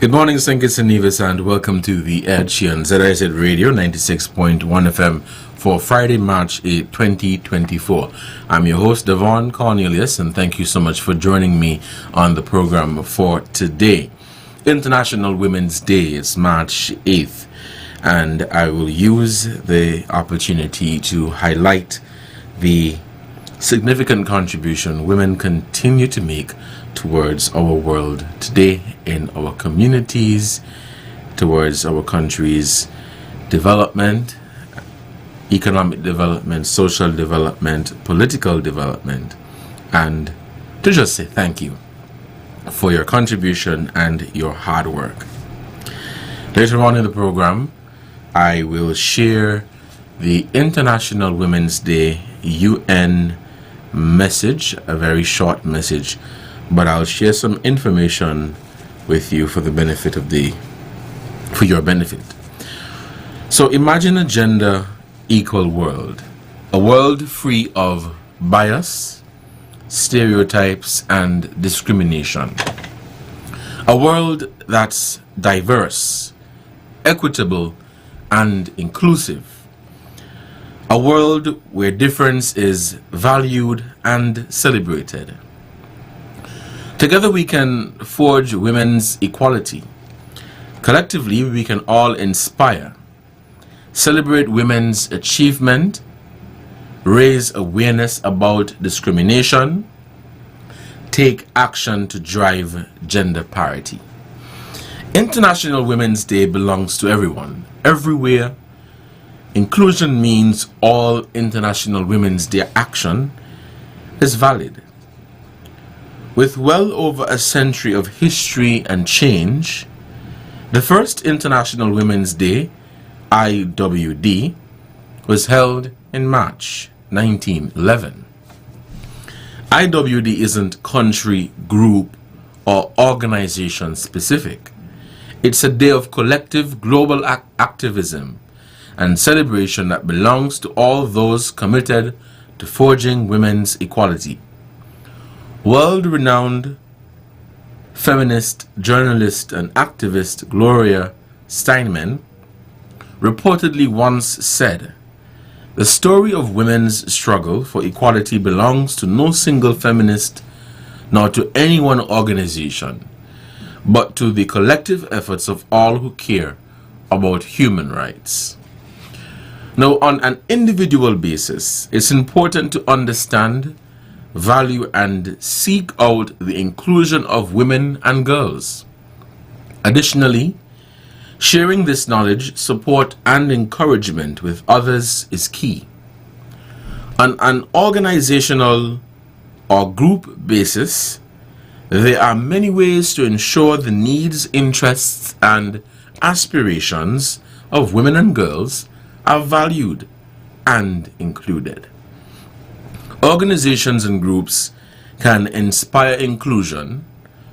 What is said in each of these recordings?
Good morning, St. Kitts and Nevis, and welcome to The Edge here on ZIZ Radio 96.1 FM for Friday, March 8, 2024. I'm your host, Devonne Cornelius, and thank you so much for joining me on the program for today. International Women's Day is March 8th, and I will use the opportunity to highlight the significant contribution women continue to make towards our world today, in our communities, towards our country's development, economic development, social development, political development, and to just say thank you for your contribution and your hard work. Later on in the program, I will share the International Women's Day UN message, a very short message, but I'll share some information with you for your benefit. So imagine a gender equal world, a world free of bias, stereotypes, and discrimination. A world that's diverse, equitable, and inclusive. A world where difference is valued and celebrated. Together we can forge women's equality. Collectively we can all inspire, celebrate women's achievement, raise awareness about discrimination, take action to drive gender parity. International Women's Day belongs to everyone, everywhere. Inclusion means all International Women's Day action is valid. With well over a century of history and change, the first International Women's Day, IWD, was held in March 1911. IWD isn't country, group, or organization specific. It's a day of collective global activism and celebration that belongs to all those committed to forging women's equality. World-renowned feminist, journalist, and activist Gloria Steinem reportedly once said, "The story of women's struggle for equality belongs to no single feminist nor to any one organization, but to the collective efforts of all who care about human rights." Now, on an individual basis, it's important to understand, value, and seek out the inclusion of women and girls. Additionally, sharing this knowledge, support, and encouragement with others is key. On an organizational or group basis, there are many ways to ensure the needs, interests, and aspirations of women and girls are valued and included. Organizations and groups can inspire inclusion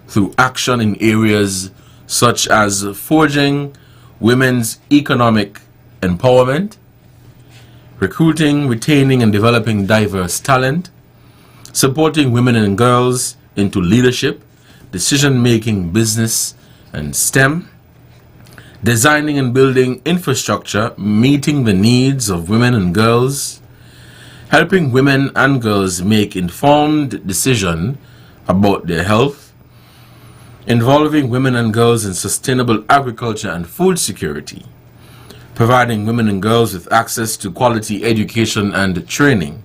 through action in areas such as forging women's economic empowerment, recruiting, retaining, and developing diverse talent, supporting women and girls into leadership, decision-making, business, and STEM, designing and building infrastructure meeting the needs of women and girls, helping women and girls make informed decisions about their health, involving women and girls in sustainable agriculture and food security, providing women and girls with access to quality education and training,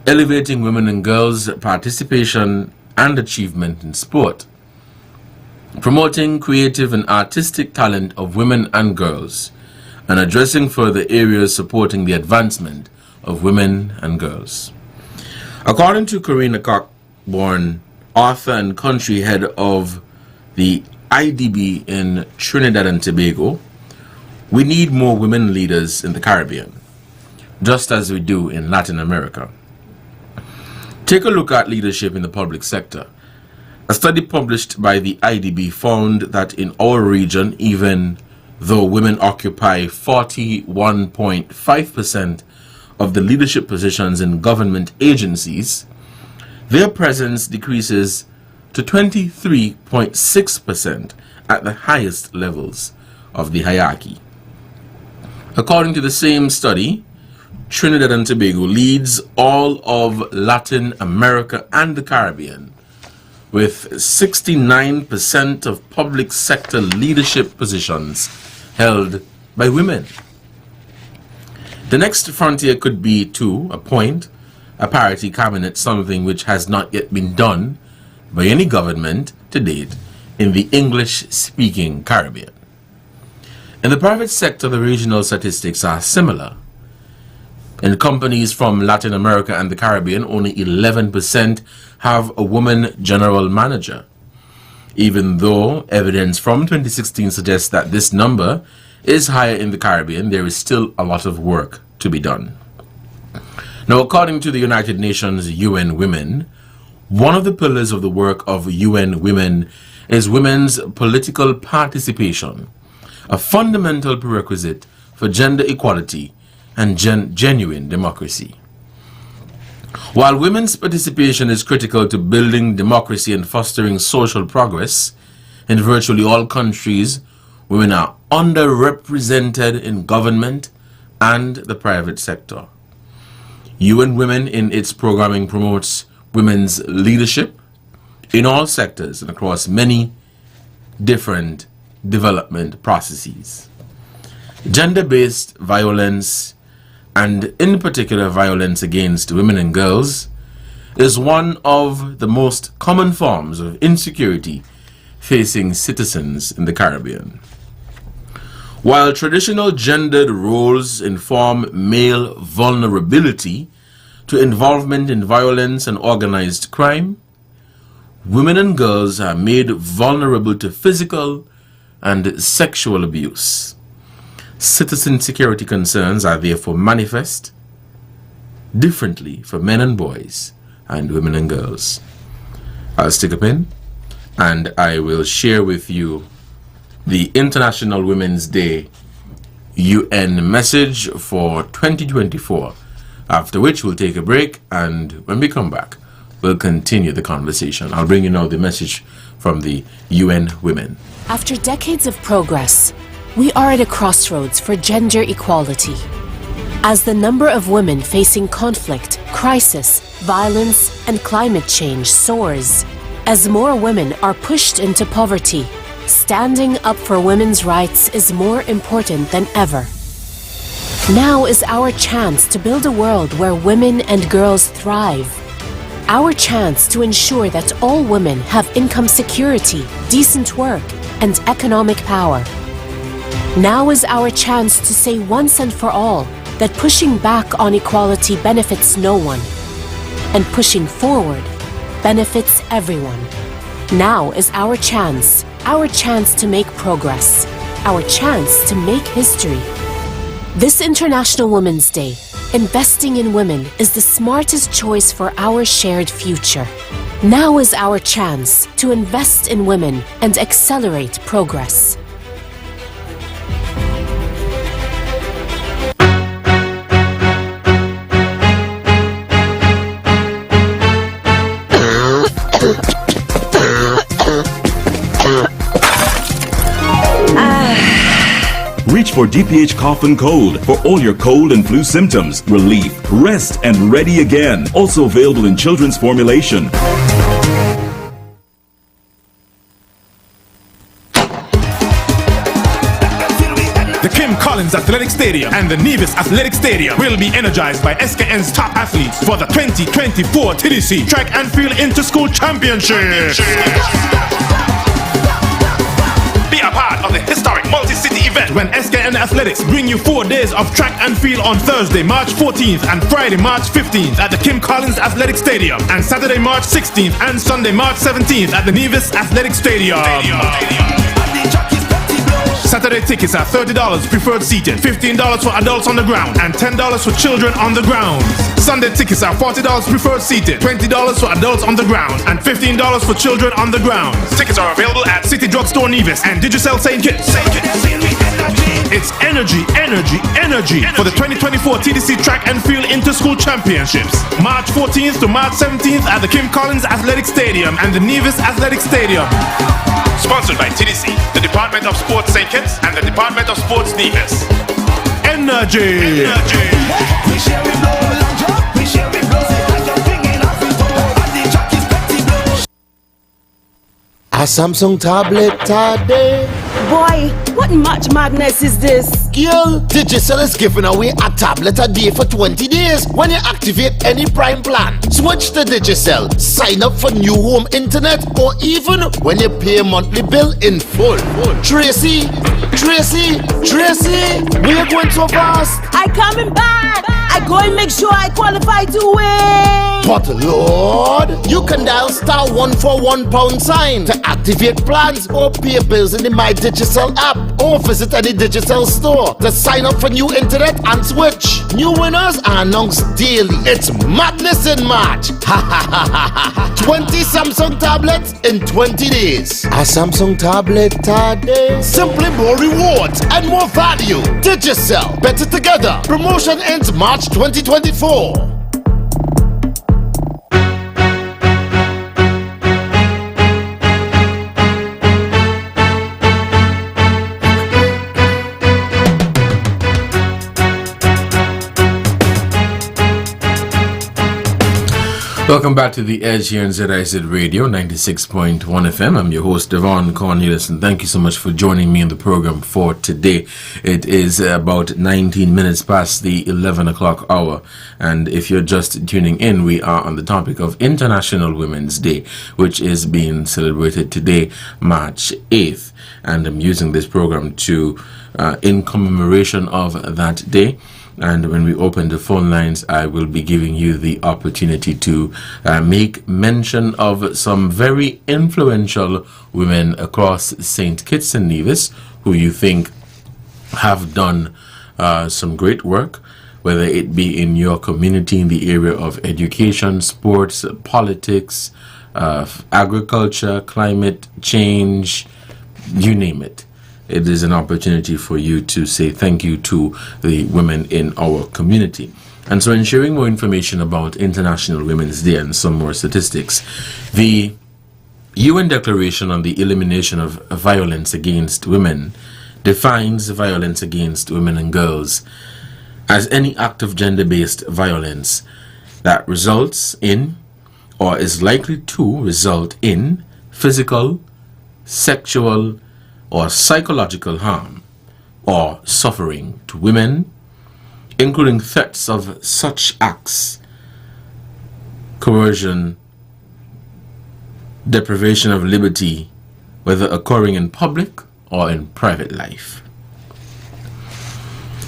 elevating women and girls' participation and achievement in sport, promoting creative and artistic talent of women and girls, and addressing further areas supporting the advancement of women and girls. According to Karina Cockburn, author and country head of the IDB in Trinidad and Tobago, we need more women leaders in the Caribbean, just as we do in Latin America. Take a look at leadership in the public sector. A study published by the IDB found that in our region, even though women occupy 41.5% of the leadership positions in government agencies, their presence decreases to 23.6% at the highest levels of the hierarchy. According to the same study, Trinidad and Tobago leads all of Latin America and the Caribbean, with 69% of public sector leadership positions held by women. The next frontier could be to appoint a parity cabinet, something which has not yet been done by any government to date in the English-speaking Caribbean. In the private sector, the regional statistics are similar. In companies from Latin America and the Caribbean, only 11% have a woman general manager, even though evidence from 2016 suggests that this number is higher in the Caribbean. There is still a lot of work to be done. Now, according to the United Nations UN Women, one of the pillars of the work of UN Women is women's political participation, a fundamental prerequisite for gender equality and genuine democracy. While women's participation is critical to building democracy and fostering social progress, in virtually all countries, women are underrepresented in government and the private sector. UN Women in its programming promotes women's leadership in all sectors and across many different development processes. Gender-based violence, and in particular violence against women and girls, is one of the most common forms of insecurity facing citizens in the Caribbean. While traditional gendered roles inform male vulnerability to involvement in violence and organized crime, women and girls are made vulnerable to physical and sexual abuse. Citizen security concerns are therefore manifest differently for men and boys and women and girls. I'll stick a pin and I will share with you the International Women's Day UN message for 2024, after which we'll take a break, and when we come back, we'll continue the conversation. I'll bring you now the message from the UN Women. After decades of progress, we are at a crossroads for gender equality. As the number of women facing conflict, crisis, violence, and climate change soars, as more women are pushed into poverty, standing up for women's rights is more important than ever. Now is our chance to build a world where women and girls thrive. Our chance to ensure that all women have income security, decent work, and economic power. Now is our chance to say once and for all that pushing back on equality benefits no one, and pushing forward benefits everyone. Now is our chance to make progress, our chance to make history. This International Women's Day, investing in women is the smartest choice for our shared future. Now is our chance to invest in women and accelerate progress. Reach for DPH Cough and Cold for all your cold and flu symptoms, relief, rest, and ready again. Also available in children's formulation. The Kim Collins Athletic Stadium and the Nevis Athletic Stadium will be energized by SKN's top athletes for the 2024 TDC Track and Field Inter-School Championship. Be a part of the historic multi-city event when SKN Athletics bring you 4 days of track and field on Thursday, March 14th and Friday, March 15th at the Kim Collins Athletic Stadium, and Saturday, March 16th and Sunday, March 17th at the Nevis Athletic Stadium. Saturday tickets are $30 preferred seating, $15 for adults on the ground, and $10 for children on the ground. Sunday tickets are $40 preferred seating, $20 for adults on the ground, and $15 for children on the ground. Tickets are available at City Drugstore Nevis and Digicel St. Kitts. It's energy, energy, energy for the 2024 TDC Track and Field Inter-School Championships. March 14th to March 17th at the Kim Collins Athletic Stadium and the Nevis Athletic Stadium. Sponsored by TDC, the Department of Sports St. Kitts and the Department of Sports Nevis. Energy! Energy! We share it blow, long drop, we share it blow. As you're singing off it all, and the track is petty blow. A Samsung tablet today. Boy, what much madness is this? Girl, Digicel is giving away a tablet a day for 20 days when you activate any Prime plan. Switch to Digicel, sign up for new home internet, or even when you pay a monthly bill in full. Tracy, where you going so fast? I coming back. I go and make sure I qualify to win. But Lord, you can dial *141 sign to activate plans or pay bills in the My Digicel app, or visit any Digicel store to sign up for new internet and switch. New winners are announced daily. It's madness in March. 20 Samsung tablets in 20 days. A Samsung tablet today. Simply more rewards and more value. Digicel, better together. Promotion ends March 2024. Welcome back to The Edge here on ZIZ Radio 96.1 FM. I'm your host, Devonne Cornelius, and thank you so much for joining me in the program for today. It is about 19 minutes past the 11 o'clock hour, and if you're just tuning in, we are on the topic of International Women's Day, which is being celebrated today, March 8th, and I'm using this program to in commemoration of that day. And when we open the phone lines, I will be giving you the opportunity to make mention of some very influential women across St. Kitts and Nevis who you think have done some great work, whether it be in your community in the area of education, sports, politics, agriculture, climate change, you name it. It is an opportunity for you to say thank you to the women in our community. And so in sharing more information about International Women's Day and some more statistics, the UN Declaration on the Elimination of Violence Against Women defines violence against women and girls as any act of gender-based violence that results in or is likely to result in physical, sexual, or psychological harm or suffering to women, including threats of such acts, coercion, deprivation of liberty, whether occurring in public or in private life.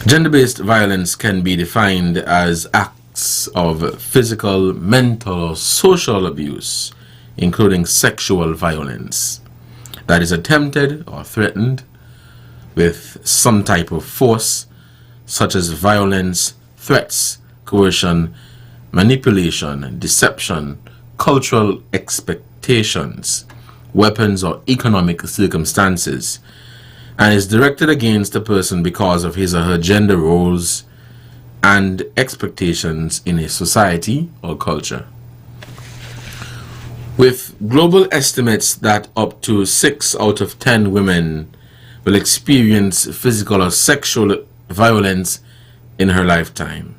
Gender-based violence can be defined as acts of physical, mental, or social abuse, including sexual violence, that is attempted or threatened with some type of force, such as violence, threats, coercion, manipulation, deception, cultural expectations, weapons, or economic circumstances, and is directed against a person because of his or her gender roles and expectations in a society or culture. With global estimates that up to 6 out of 10 women will experience physical or sexual violence in her lifetime.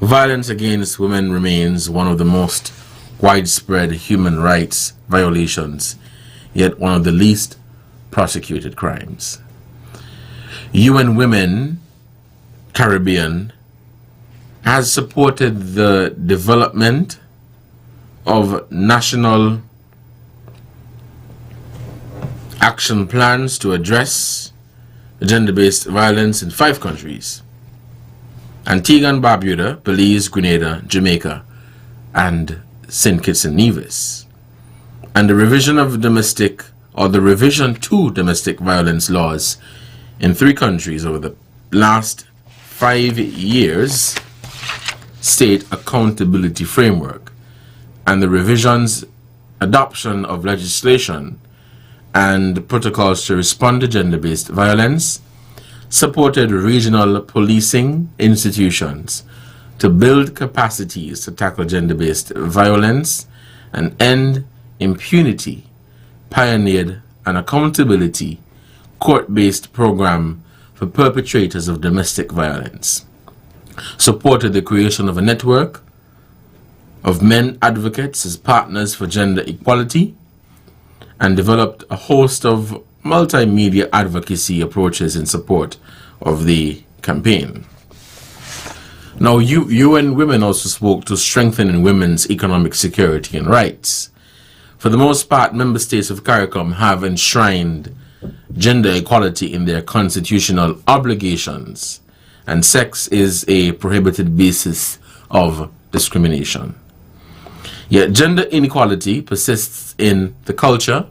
Violence against women remains one of the most widespread human rights violations, yet one of the least prosecuted crimes. UN Women Caribbean has supported the development of national action plans to address gender-based violence in 5 countries: Antigua and Barbuda, Belize, Grenada, Jamaica, and St. Kitts and Nevis. And the revision to domestic violence laws in 3 countries over the last 5 years state accountability framework, and the revisions, adoption of legislation and protocols to respond to gender-based violence supported regional policing institutions to build capacities to tackle gender-based violence and end impunity, pioneered an accountability court-based program for perpetrators of domestic violence, supported the creation of a network of men advocates as partners for gender equality, and developed a host of multimedia advocacy approaches in support of the campaign. Now, UN Women also spoke to strengthening women's economic security and rights. For the most part, member states of CARICOM have enshrined gender equality in their constitutional obligations, and sex is a prohibited basis of discrimination. Yet gender inequality persists in the culture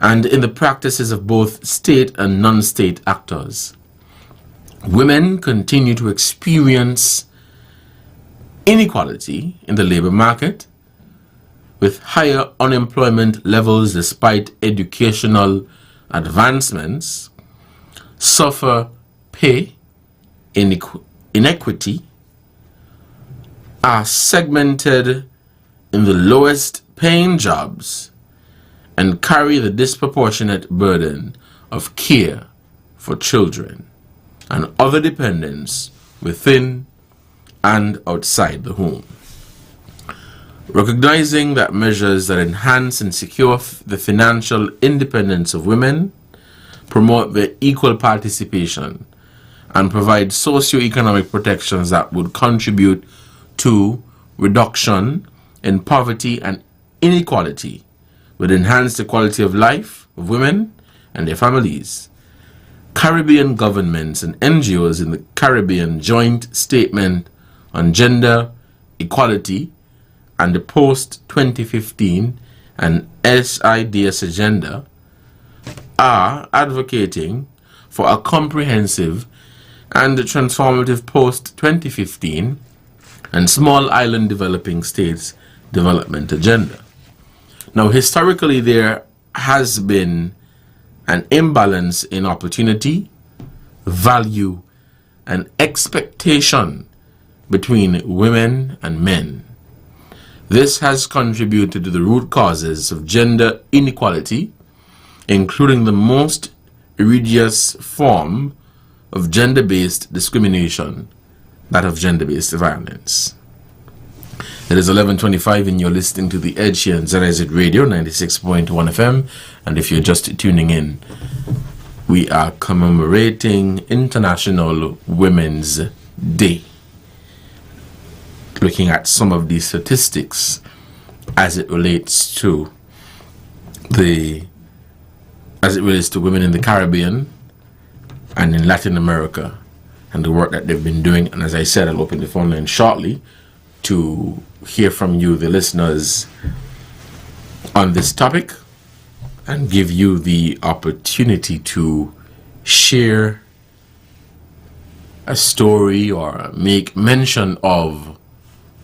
and in the practices of both state and non-state actors. Women continue to experience inequality in the labor market, with higher unemployment levels despite educational advancements, suffer pay inequity, are segmented in the lowest paying jobs, and carry the disproportionate burden of care for children and other dependents within and outside the home. Recognizing that measures that enhance and secure the financial independence of women, promote their equal participation, and provide socio-economic protections that would contribute to reduction in poverty and inequality, would enhance the quality of life of women and their families. Caribbean governments and NGOs in the Caribbean Joint Statement on Gender Equality and the post-2015 and SIDS agenda are advocating for a comprehensive and transformative post-2015 and small island developing states development agenda. Now, historically, there has been an imbalance in opportunity, value, and expectation between women and men. This has contributed to the root causes of gender inequality, including the most egregious form of gender-based discrimination, that of gender-based violence. It is 11:25 and you're listening to The Edge here on ZIZ Radio 96.1 FM. And if you're just tuning in, we are commemorating International Women's Day. Looking at some of these statistics as it relates to women in the Caribbean and in Latin America and the work that they've been doing. And as I said, I'll open the phone line shortly to hear from you, the listeners, on this topic and give you the opportunity to share a story or make mention of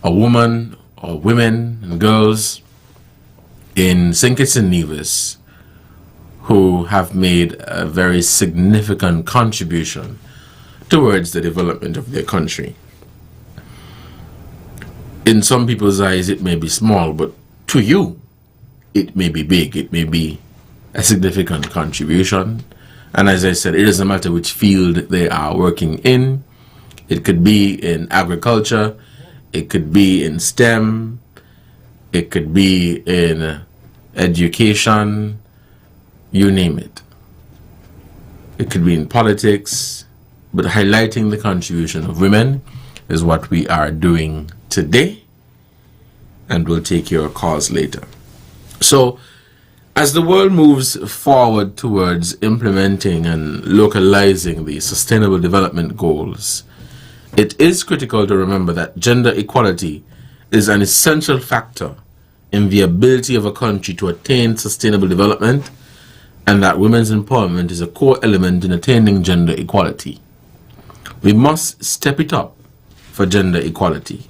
a woman or women and girls in St. Kitts and Nevis who have made a very significant contribution towards the development of their country. In some people's eyes, it may be small, but to you, it may be big. It may be a significant contribution. And as I said, it doesn't matter which field they are working in. It could be in agriculture. It could be in STEM. It could be in education. You name it. It could be in politics. But highlighting the contribution of women is what we are doing today, and we'll take your calls later. So, as the world moves forward towards implementing and localizing the Sustainable Development Goals, it is critical to remember that gender equality is an essential factor in the ability of a country to attain sustainable development, and that women's empowerment is a core element in attaining gender equality. We must step it up for gender equality.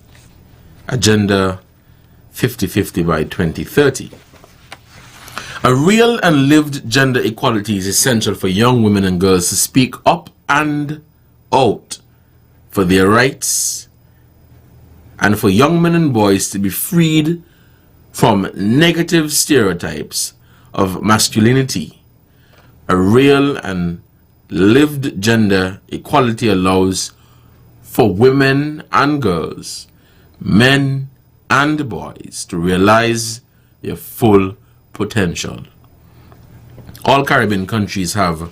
Agenda 50-50 by 2030. A real and lived gender equality is essential for young women and girls to speak up and out for their rights and for young men and boys to be freed from negative stereotypes of masculinity. A real and lived gender equality allows for women and girls, men and boys to realize their full potential. All Caribbean countries have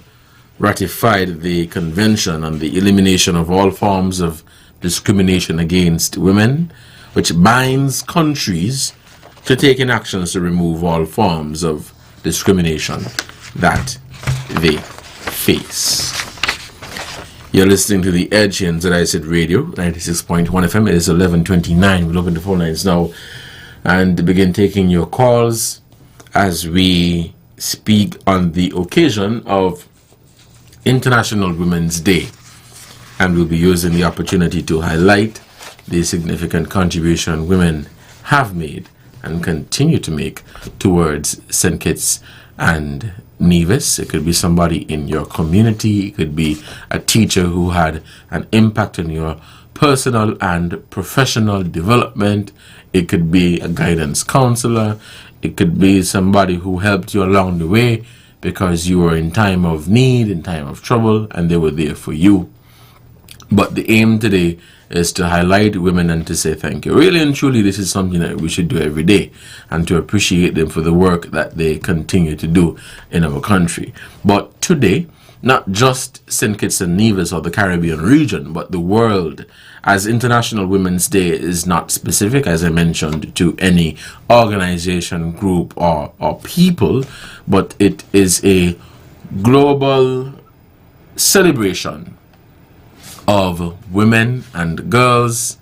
ratified the Convention on the Elimination of All Forms of Discrimination Against Women, which binds countries to taking actions to remove all forms of discrimination that they face. You're listening to The Edge here on ZIZ Radio, 96.1 FM. It is 11:29. We'll open the phone lines now and begin taking your calls as we speak on the occasion of International Women's Day. And we'll be using the opportunity to highlight the significant contribution women have made and continue to make towards St. Kitts and Nevis. It could be somebody in your community. It could be a teacher who had an impact on your personal and professional development. It could be a guidance counselor. It could be somebody who helped you along the way because you were in time of need, in time of trouble, and they were there for you. But the aim today is to highlight women and to say thank you. Really and truly, this is something that we should do every day, and to appreciate them for the work that they continue to do in our country. But today, not just St. Kitts and Nevis or the Caribbean region, but the world, as International Women's Day is not specific, as I mentioned, to any organization, group, or people, but it is a global celebration of women and girls,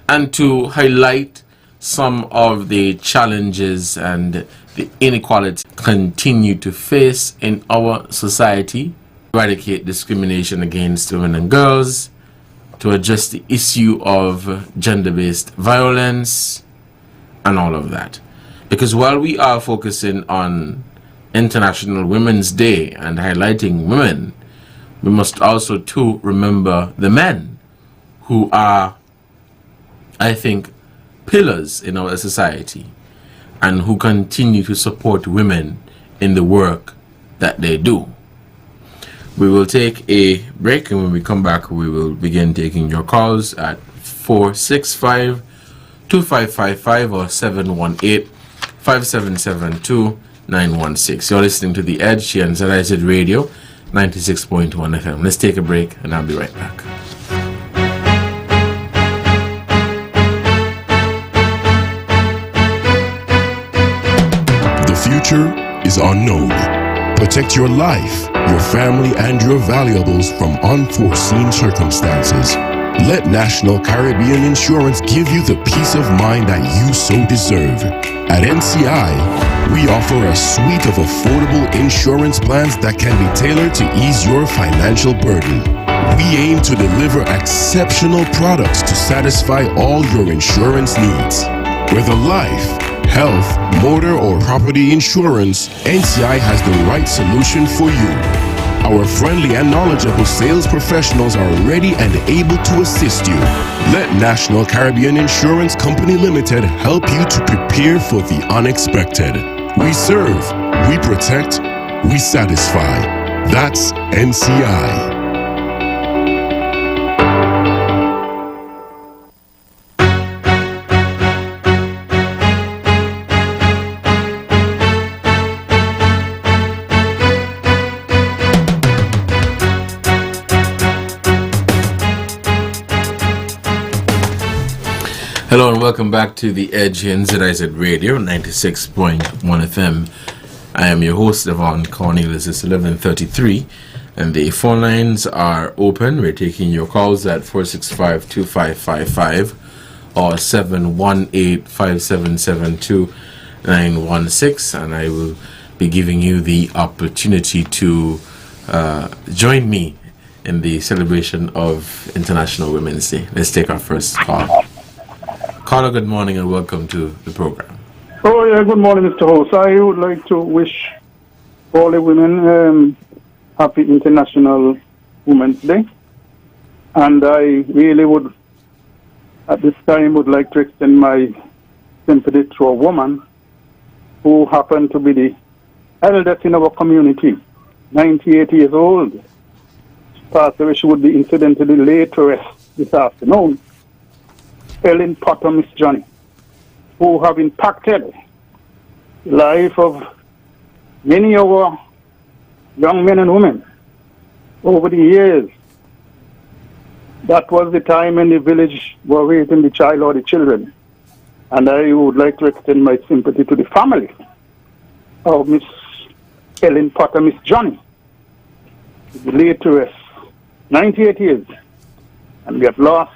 and to highlight some of the challenges and the inequality continue to face in our society, eradicate discrimination against women and girls, to address the issue of gender-based violence, and all of that. Because while we are focusing on International Women's Day and highlighting women, we must also too remember the men who are, I think, pillars in our society and who continue to support women in the work that they do. We will take a break, and when we come back, we will begin taking your calls at 465-2555 or 718-577-2916. You're listening to The Edge here on ZIZ Radio, 96.1 FM. Let's take a break, and I'll be right back. The future is unknown. Protect your life, your family, and your valuables from unforeseen circumstances. Let National Caribbean Insurance give you the peace of mind that you so deserve. At NCI, we offer a suite of affordable insurance plans that can be tailored to ease your financial burden. We aim to deliver exceptional products to satisfy all your insurance needs. Whether life, health, motor, or property insurance, NCI has the right solution for you. Our friendly and knowledgeable sales professionals are ready and able to assist you. Let National Caribbean Insurance Company Limited help you to prepare for the unexpected. We serve, we protect, we satisfy. That's NCI. Hello and welcome back to The Edge here on ZIZ Radio, 96.1 FM. I am your host, Devonne Cornelius. It's 11:33 and the phone lines are open. We're taking your calls at 465-2555 or 718-577-2916, and I will be giving you the opportunity to join me in the celebration of International Women's Day. Let's take our first call. Caller, good morning and welcome to the program. Oh, yeah, good morning, Mr. Host. I would like to wish all the women happy International Women's Day. And I really would, at this time, would like to extend my sympathy to a woman who happened to be the eldest in our community, 98 years old. She passed away. She would be incidentally laid to rest this afternoon. Ellen Potter, Miss Johnny, who have impacted the life of many of our young men and women over the years. That was the time when the village were raising the child or the children. And I would like to extend my sympathy to the family of Miss Ellen Potter, Miss Johnny, laid to rest, 98 years. And we have lost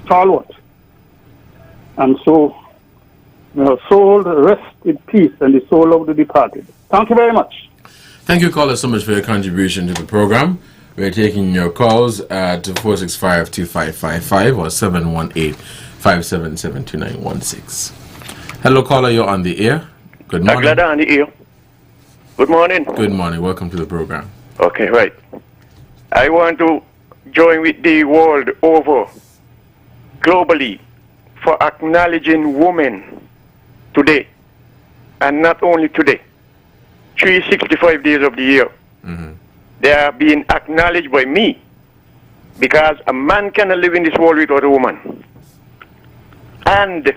stalwart. And so, your soul rest in peace and the soul of the departed. Thank you very much. Thank you, caller, so much for your contribution to the program. We're taking your calls at 465-2555 or 718-577-2916. Hello, caller, you're on the air. Good morning. I'm glad on the air. Good morning. Good morning. Welcome to the program. Okay, right. I want to join with the world over, globally, for acknowledging women today, and not only today, 365 days of the year. They are being acknowledged by me, because a man cannot live in this world without a woman. And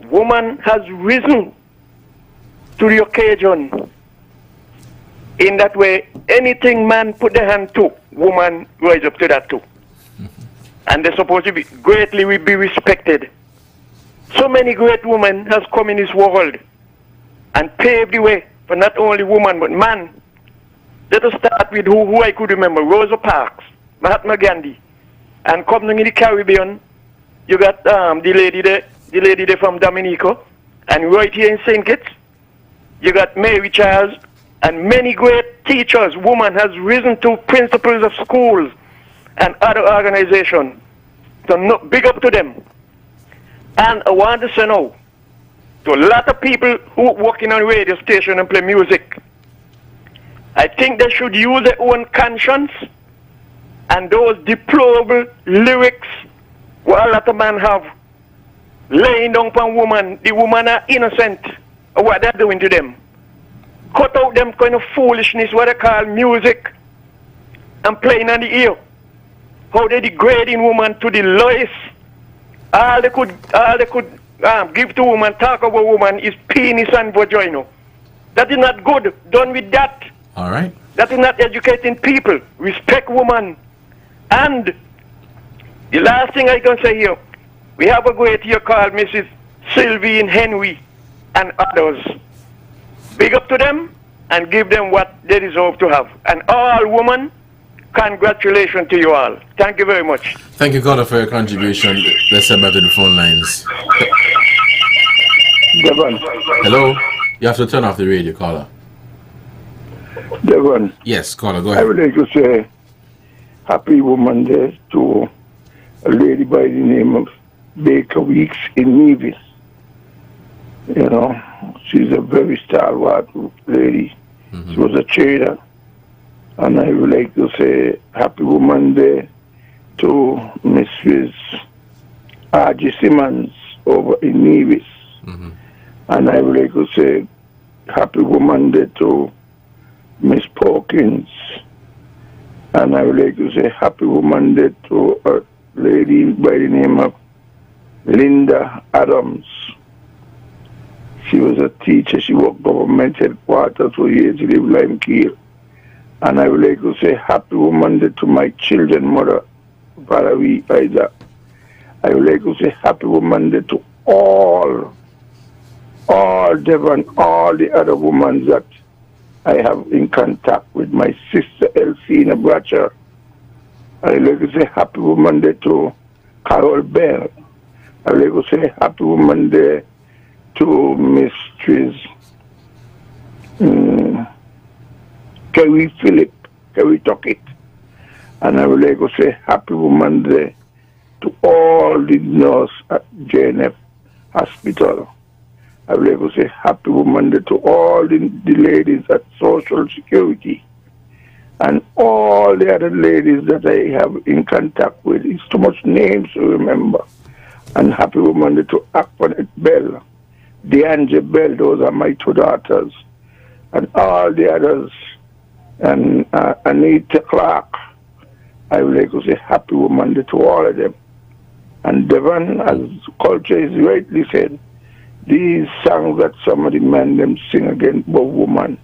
woman has risen to the occasion. In that way, anything man put their hand to, woman rise up to that too. And they're supposed to be greatly be respected. So many great women has come in this world and paved the way for not only woman but man. Let us start with who I could remember. Rosa Parks, Mahatma Gandhi. And coming in the Caribbean, you got the lady there from Dominica. And right here in St. Kitts, you got Mary Charles and many great teachers. Woman has risen to principals of schools and other organizations. So big up to them. And I want to say now to a lot of people who working on radio station and play music, I think they should use their own conscience, and those deplorable lyrics what a lot of men have laying down upon woman. The women are innocent of what they're doing to them. Cut out them kind of foolishness, what they call music, and playing on the ear. How they degrading woman to the lowest. All they could give to woman, talk about woman, is penis and vagina. That is not good. Done with that. All right. That is not educating people. Respect woman. And the last thing I can say here, we have a great here called Mrs. Sylvie Henry and others. Big up to them and give them what they deserve to have. And all women, congratulations to you all. Thank you very much. Thank you, caller, for your contribution. Let's head back to the phone lines. Devonne. Hello? You have to turn off the radio, caller. Devonne. Yes, caller, go ahead. I would like to say Happy Women's Day to a lady by the name of Baker Weeks in Nevis. You know, she's a very stalwart lady. She was a trader. And I would like to say Happy Women's Day to Mrs. R.G. Simmons over in Nevis. And I would like to say Happy Women's Day to Miss Perkins. And I would like to say Happy Women's Day to a lady by the name of Linda Adams. She was a teacher. She worked government headquarters for years. She lived Lime Keel. And I would like to say Happy Women's Day to my children mother, Valerie Isaac. I would like to say Happy Women's Day to all Devon, all the other women that I have in contact with. My sister Elfina Bratcher. I would like to say Happy Women's Day to Carol Bell. I would like to say Happy Women's Day to Mistress Kerry Tuckett. And I would like to say Happy Women's Day to all the nurses at JNF Hospital. I would like to say Happy Women's Day to all the ladies at Social Security. and all the other ladies that I have in contact with. It's too much names to remember. And Happy Woman Day to Aquanet Bell, DeAndre Bell, those are my two daughters, and all the others, and Anita Clark. I would like to say Happy Woman Day to all of them. And Devonne, as Culture is rightly said, these songs that some of the men them sing against woman,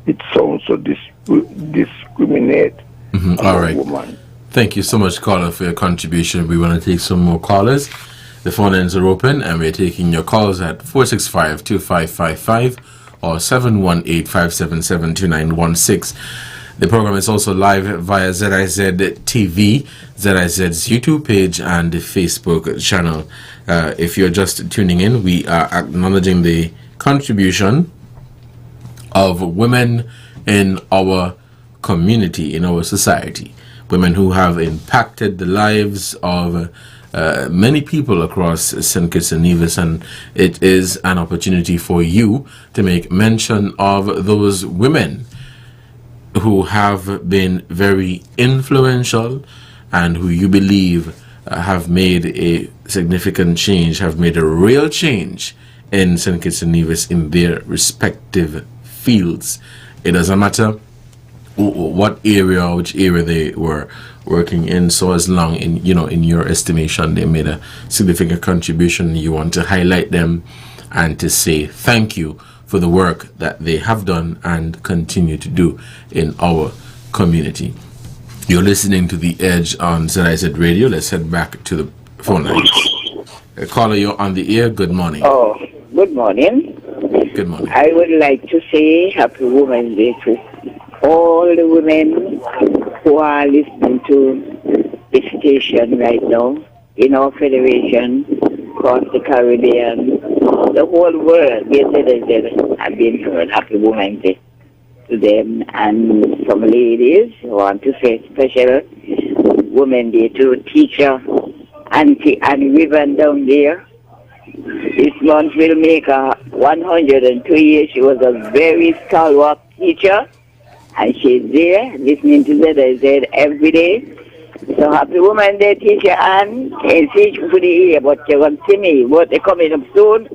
it sounds so discriminate. All right. Woman. Thank you so much, caller, for your contribution. We want to take some more callers. The phone lines are open, and we're taking your calls at 465-2555 or 718-577-2916. The program is also live via ZIZ TV, ZIZ's YouTube page, and the Facebook channel. If you're just tuning in, we are acknowledging the contribution of women in our community, in our society. Women who have impacted the lives of many people across St. Kitts and Nevis, and it is an opportunity for you to make mention of those women who have been very influential and who you believe have made a significant change, have made a real change in St. Kitts and Nevis in their respective fields. It doesn't matter what area or which area they were working in, so as long in your estimation they made a significant contribution, you want to highlight them and to say thank you for the work that they have done and continue to do in our community. You're listening to The Edge on ZIZ Radio. Let's head back to the phone lines. Caller, you're on the air. Good morning. Oh, good morning. Good morning. I would like to say Happy Women's Day to all the women who are listening to this station right now in our federation, across the Caribbean, the whole world. I've been heard Happy Women's Day to them, and some ladies want to say special Women's Day to teacher Auntie Annie Ribbon down there. This month will make 102 years. She was a very stalwart teacher, and she's there listening to ZIZ every day. So Happy Women's Day, teacher Ann. Can't see you for the year, but you're going to see me. But they're coming up soon.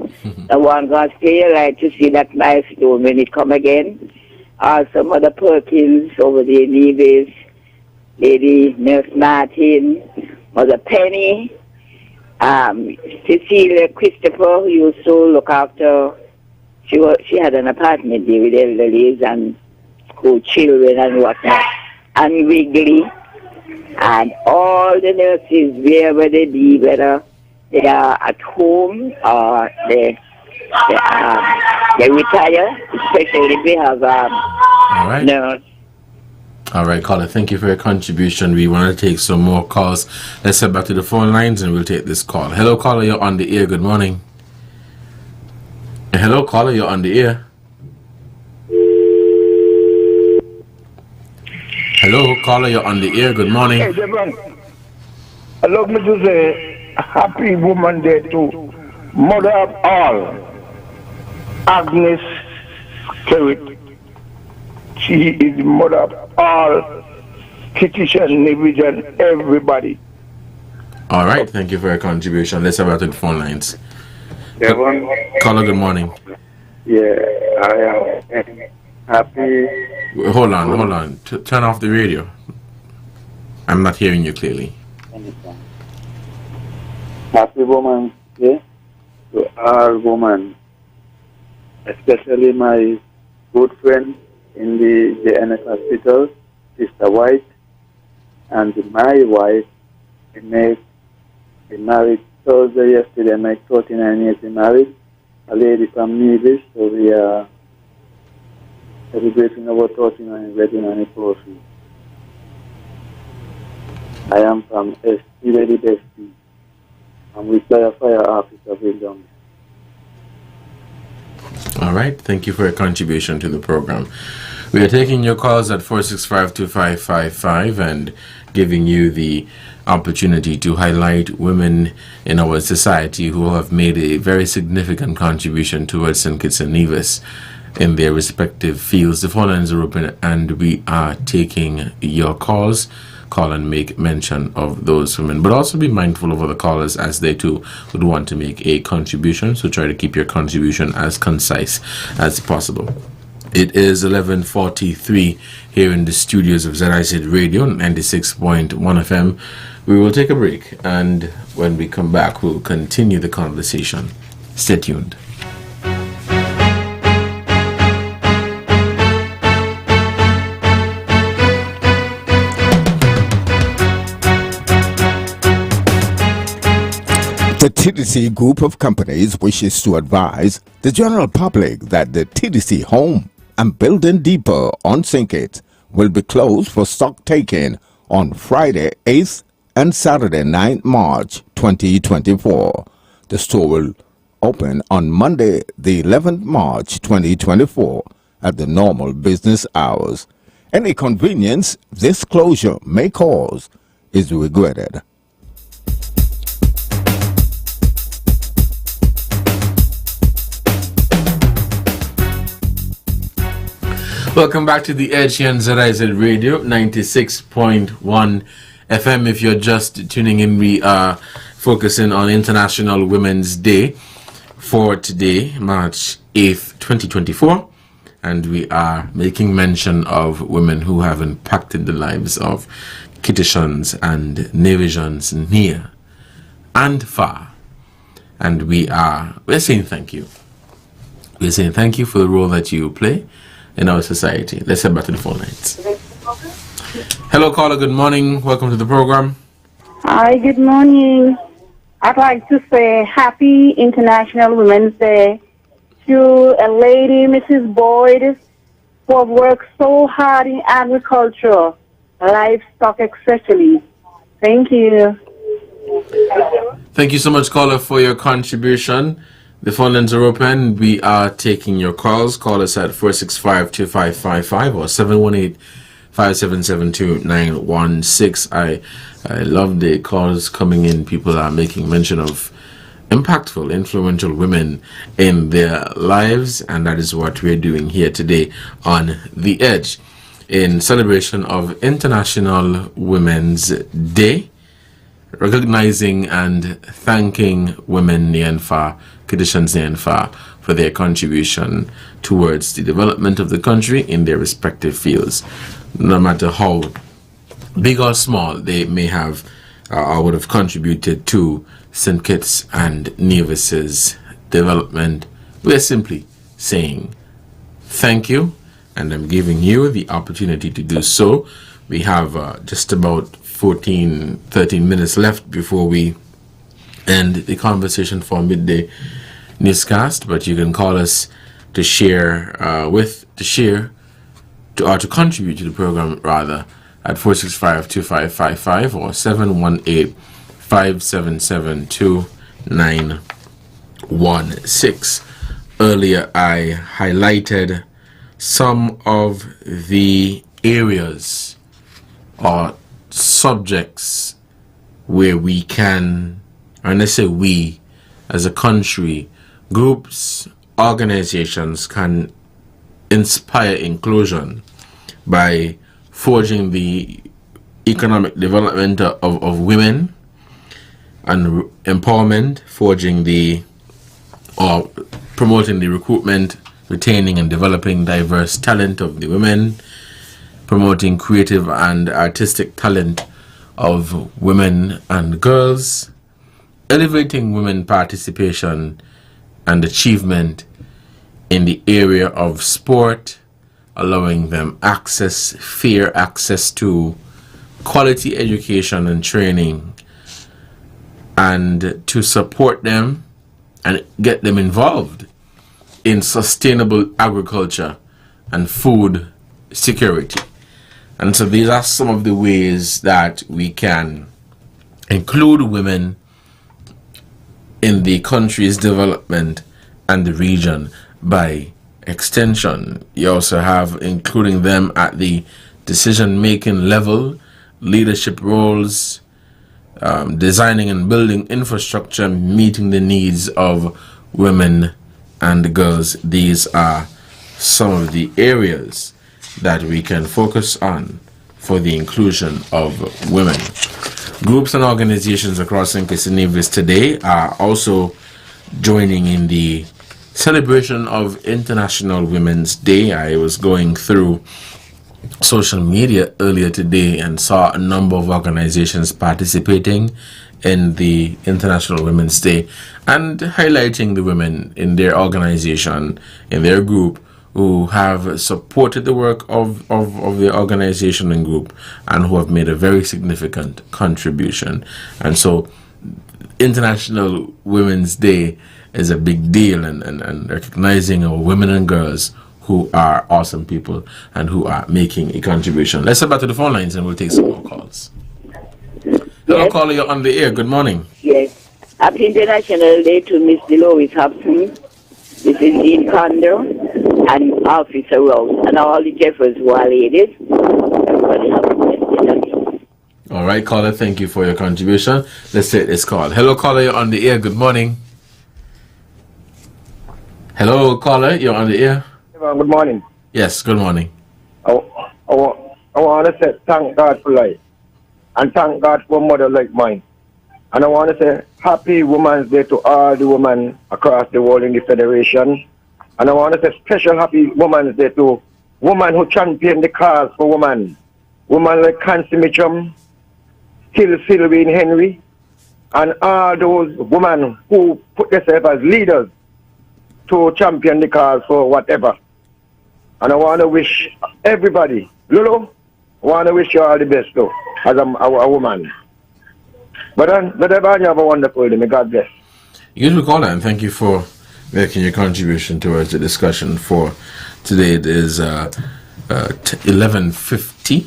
The one going to stay alive to see that milestone when it come again. Also, Mother Perkins over there, Nevis, Lady Nurse Martin, Mother Penny, Cecilia Christopher, who used to look after. She had an apartment there with elderlies and school children and whatnot. And Wrigley. And all the nurses, wherever they be, whether they are at home or they retire, especially if we have nurse. All right, caller, thank you for your contribution. We want to take some more calls. Let's head back to the phone lines and we'll take this call. Hello, caller, you're on the air. Good morning. Hello, caller, you're on the air. Hello, caller, you're on the air. Good morning. Hey, Devonne. Allow me to say Happy Woman Day to Mother of all, Agnes Kerritt. She is the mother of all Kittish and Nevis and everybody. All right, thank you for your contribution. Let's have out the phone lines. Devonne. Caller, good morning. Yeah, I am happy. Hold on. Turn off the radio. I'm not hearing you clearly. Happy Women's Day to all women, especially my good friend in the JNS hospital, Sister White, and my wife. We married Thursday yesterday, make 39 years married, a lady from Nevis, so we are celebrating our 39 wedding anniversary. I am from ST Ready Bestie. I'm retired fire officer with them. All right, thank you for your contribution to the program. We are taking your calls at 465-2555 and giving you the opportunity to highlight women in our society who have made a very significant contribution towards St. Kitts and Nevis. in their respective fields. The phone lines are open and we are taking your calls. Call and make mention of those women, but also be mindful of other callers as they too would want to make a contribution. So try to keep your contribution as concise as possible. It is 11:43 here in the studios of ZIZ Radio 96.1 FM. We will take a break, and when we come back, we'll continue the conversation. Stay tuned. The TDC Group of Companies wishes to advise the general public that the TDC Home and Building Depot on Sinkit will be closed for stock taking on Friday 8th and Saturday 9th March 2024. The store will open on Monday the 11th March 2024 at the normal business hours. Any convenience this closure may cause is regretted. Welcome back to The Edge here on ZIZ Radio 96.1 FM. If you're just tuning in, we are focusing on International Women's Day for today, March 8th, 2024. And we are making mention of women who have impacted the lives of Kittitians and Navisians near and far. And we're saying thank you. We're saying thank you for the role that you play in our society. Let's head back to the phone lines. Hello, caller. Good morning. Welcome to the program. Hi, good morning. I'd like to say Happy International Women's Day to a lady, Mrs. Boyd, who have worked so hard in agriculture, livestock especially. Thank you. Thank you so much, caller, for your contribution. The phone lines are open. We are taking your calls. Call us at 465-2555 or 718-577-2916. I love the calls coming in. People are making mention of impactful, influential women in their lives, and that is what we're doing here today on The Edge in celebration of International Women's Day, recognizing and thanking women near and far, Kittitians near and far, for their contribution towards the development of the country in their respective fields. No matter how big or small they may have or would have contributed to St. Kitts and Nevis's development, we're simply saying thank you, and I'm giving you the opportunity to do so. We have just about 13 minutes left before we end the conversation for midday newscast, but you can call us to share to contribute to the program rather at 465-2555 or 718-577-2916. Earlier I highlighted some of the areas or subjects where we can, and let's say we as a country, groups, organizations can inspire inclusion by forging the economic development of women and empowerment, promoting the recruitment, retaining and developing diverse talent of the women, promoting creative and artistic talent of women and girls, elevating women participation and achievement in the area of sport, allowing them fair access to quality education and training, and to support them and get them involved in sustainable agriculture and food security. And so these are some of the ways that we can include women in the country's development and the region. By extension, you also have including them at the decision-making level, leadership roles, designing and building infrastructure, meeting the needs of women and girls. These are some of the areas that we can focus on for the inclusion of women. Groups and organizations across St. Kitts and Nevis today are also joining in the celebration of International Women's Day. I was going through social media earlier today and saw a number of organizations participating in the International Women's Day and highlighting the women in their organization, in their group, who have supported the work of the organization and group and who have made a very significant contribution. And so International Women's Day is a big deal, and recognizing our women and girls who are awesome people and who are making a contribution. Let's head back to the phone lines and we'll take some more calls. Hello, caller, you're on the air. Good morning. Yes. Happy International Day to Miss Dolores Hobson, Mrs. Jean Condo, and Officer Rose, and all the Jeffers who are ladies. Everybody have a blessed day. All right, caller, thank you for your contribution. Let's take this call. Hello, caller, you're on the air. Good morning. Hello, caller, you're on the air. Good morning. Yes, good morning. I want to say thank God for life, and thank God for a mother like mine. And I want to say happy Women's Day to all the women across the world in the Federation. And I want to say special happy Women's Day to women who champion the cause for women. Women like Cancy Mitchum, Still Sylvain Henry, and all those women who put themselves as leaders to champion the cause for whatever. And I want to wish everybody, Lulu, I want to wish you all the best too, as a woman. But then, let everybody have a wonderful day. May God bless. You caller, and thank you for making your contribution towards the discussion for today. It is 11:50.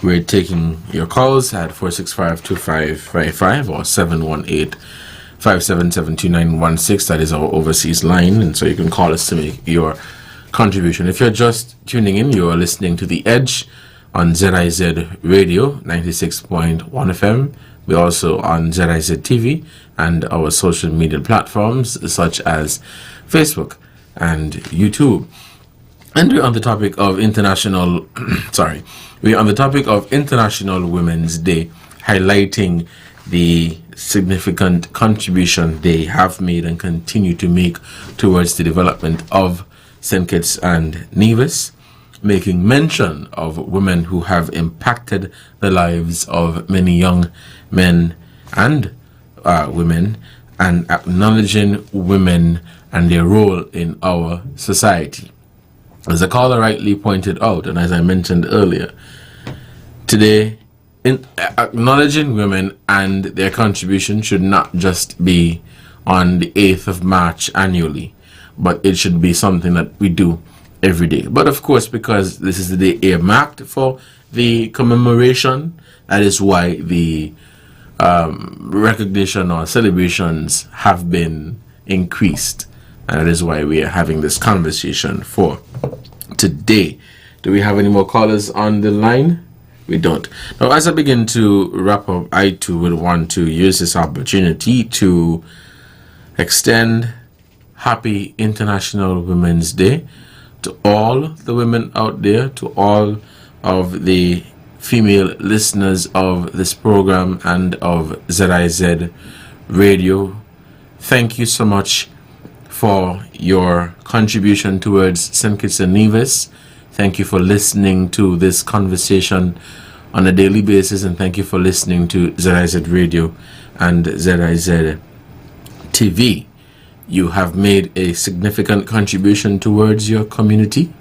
We're taking your calls at 465-2555 or 718-577-2916. That is our overseas line, and so you can call us to make your contribution. If you're just tuning in, you are listening to The Edge on ZIZ Radio 96.1 FM. We're also on ZIZ TV and our social media platforms such as Facebook and YouTube. And we're on the topic of International Women's Day, highlighting the significant contribution they have made and continue to make towards the development of St. Kitts and Nevis, making mention of women who have impacted the lives of many young men and women, and acknowledging women and their role in our society. As the caller rightly pointed out, and as I mentioned earlier, today, in acknowledging women and their contribution should not just be on the 8th of March annually, but it should be something that we do every day. But of course, because this is the day earmarked for the commemoration, that is why the recognition or celebrations have been increased, and that is why we are having this conversation for today. Do we have any more callers on the line? We don't. Now, as I begin to wrap up, I too would want to use this opportunity to extend Happy International Women's Day to all the women out there, to all of the female listeners of this program and of ZIZ Radio. Thank you so much for your contribution towards St. Kitts and Nevis. Thank you for listening to this conversation on a daily basis, and thank you for listening to ZIZ Radio and ZIZ TV. You have made a significant contribution towards your community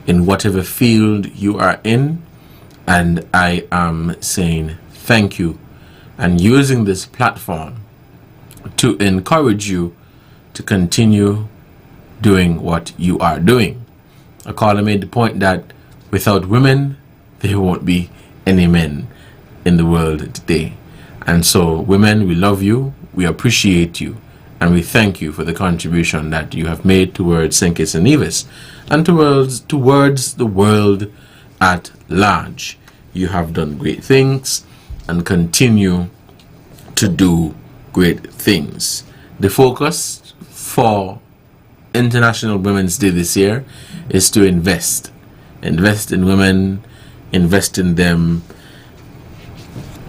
in whatever field you are in, and I am saying thank you and using this platform to encourage you to continue doing what you are doing. A caller made the point that without women, there won't be any men in the world today. And so, women, we love you, we appreciate you, and we thank you for the contribution that you have made towards St. Kitts and Nevis and towards the world at large. You have done great things and continue to do great things. The focus for International Women's Day this year is to invest in women, invest in them.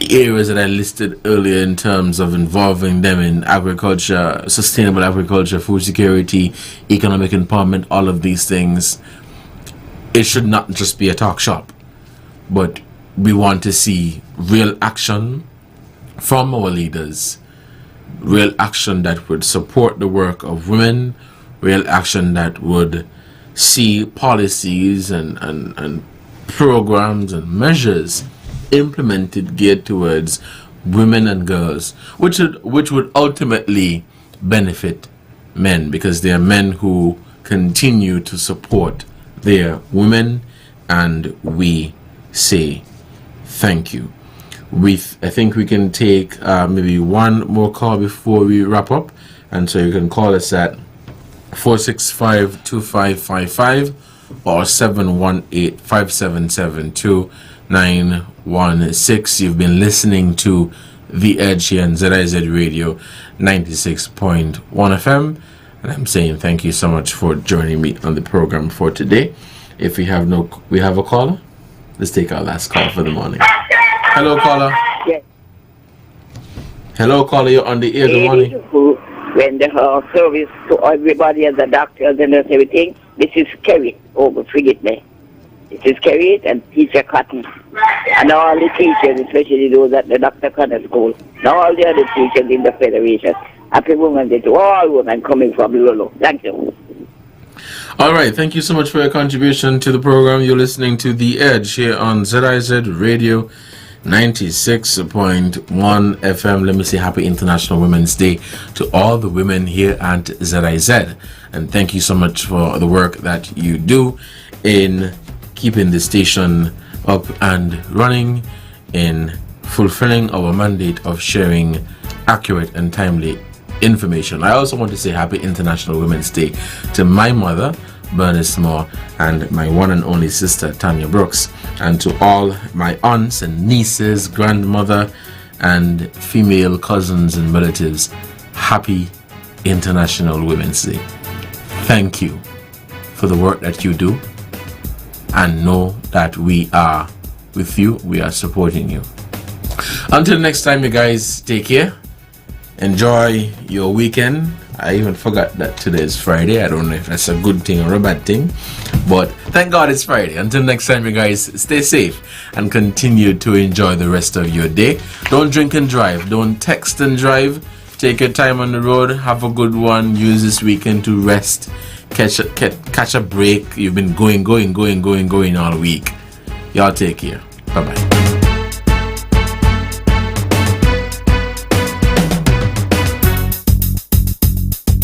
Areas that I listed earlier in terms of involving them in agriculture, sustainable agriculture, food security, economic empowerment, all of these things. It should not just be a talk shop, but we want to see real action from our leaders, real action that would support the work of women, real action that would see policies and programs and measures implemented geared towards women and girls, which would ultimately benefit men, because they are men who continue to support their women, and we say thank you. I think we can take maybe one more call before we wrap up, and so you can call us at 465-2555 or 718-577-2916. You've been listening to The Edge here on ZIZ Radio 96.1 FM, and I'm saying thank you so much for joining me on the program for today. If we have a caller, let's take our last call for the morning. Hello, caller. Yes. Hello, caller. You're on the air. Good morning. Who render her service to everybody and the doctors and everything. This is Kerry. Oh, forget me. This is Kerry and Teacher Cotton. And all the teachers, especially those at the Dr. Connor School. And all the other teachers in the Federation. Happy Women's Day to all women coming from Lolo. Thank you. All right. Thank you so much for your contribution to the program. You're listening to The Edge here on ZIZ Radio 96.1 FM. Let me say happy International Women's Day to all the women here at ZIZ, and thank you so much for the work that you do in keeping the station up and running, in fulfilling our mandate of sharing accurate and timely information. I also want to say happy International Women's Day to my mother, Bernice Moore, and my one and only sister, Tanya Brooks, and to all my aunts and nieces, grandmother, and female cousins and relatives. Happy International Women's Day. Thank you for the work that you do, and know that we are with you, we are supporting you. Until next time, you guys, take care. Enjoy your weekend. I even forgot that today is Friday. I don't know if that's a good thing or a bad thing, but thank God it's Friday. Until next time, you guys, stay safe and continue to enjoy the rest of your day. Don't drink and drive. Don't text and drive. Take your time on the road. Have a good one. Use this weekend to rest. Catch a break. You've been going all week. Y'all take care. Bye-bye.